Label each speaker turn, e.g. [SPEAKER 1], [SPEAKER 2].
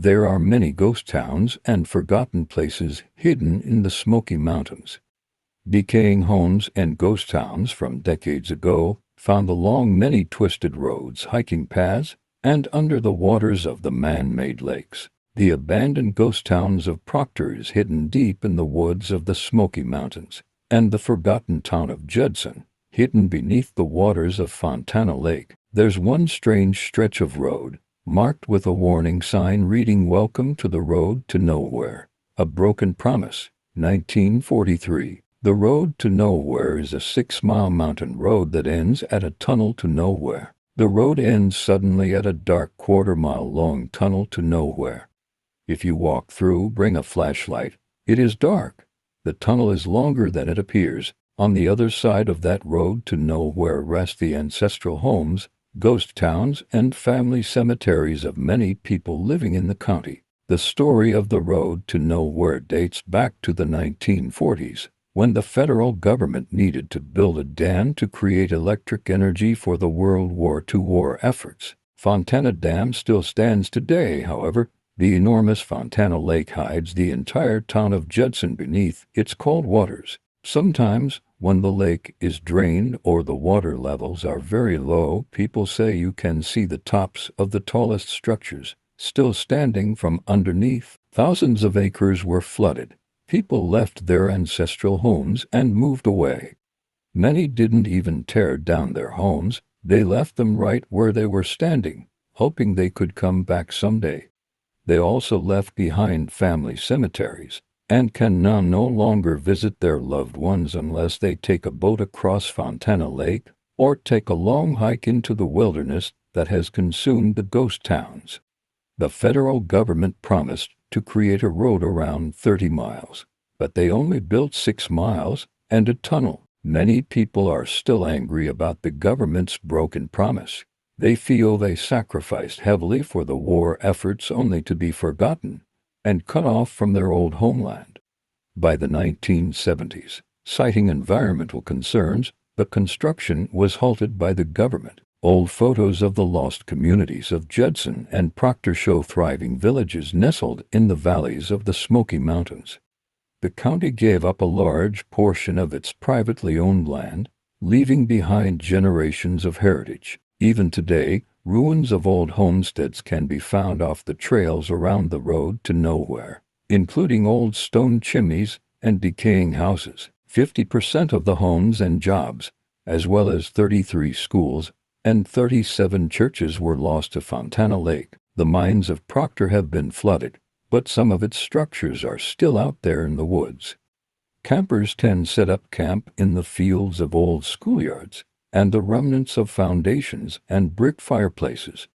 [SPEAKER 1] There are many ghost towns and forgotten places hidden in the Smoky Mountains. Decaying homes and ghost towns from decades ago found along many twisted roads, hiking paths, and under the waters of the man-made lakes. The abandoned ghost towns of Proctor is hidden deep in the woods of the Smoky Mountains, and the forgotten town of Judson, hidden beneath the waters of Fontana Lake. There's one strange stretch of road, marked with a warning sign reading "Welcome to the Road to Nowhere." A Broken Promise, 1943. The Road to Nowhere is a 6-mile mountain road that ends at a tunnel to nowhere. The road ends suddenly at a dark quarter-mile-long tunnel to nowhere. If you walk through, bring a flashlight. It is dark. The tunnel is longer than it appears. On the other side of that road to nowhere rest the ancestral homes, ghost towns, and family cemeteries of many people living in the county. The story of the Road to Nowhere dates back to the 1940s, when the federal government needed to build a dam to create electric energy for the World War II war efforts. Fontana Dam still stands today, however. The enormous Fontana Lake hides the entire town of Judson beneath its cold waters. Sometimes, when the lake is drained or the water levels are very low, people say you can see the tops of the tallest structures still standing from underneath. Thousands of acres were flooded. People left their ancestral homes and moved away. Many didn't even tear down their homes. They left them right where they were standing, hoping they could come back someday. They also left behind family cemeteries and can now no longer visit their loved ones unless they take a boat across Fontana Lake or take a long hike into the wilderness that has consumed the ghost towns. The federal government promised to create a road around 30 miles, but they only built 6 miles and a tunnel. Many people are still angry about the government's broken promise. They feel they sacrificed heavily for the war efforts only to be forgotten and cut off from their old homeland. By the 1970s, citing environmental concerns, the construction was halted by the government. Old photos of the lost communities of Judson and Proctor show thriving villages nestled in the valleys of the Smoky Mountains. The county gave up a large portion of its privately owned land, leaving behind generations of heritage. Even today, ruins of old homesteads can be found off the trails around the Road to Nowhere, including old stone chimneys and decaying houses. 50% of the homes and jobs, as well as 33 schools and 37 churches, were lost to Fontana Lake. The mines of Proctor have been flooded, but some of its structures are still out there in the woods. Campers can set up camp in the fields of old schoolyards and the remnants of foundations and brick fireplaces.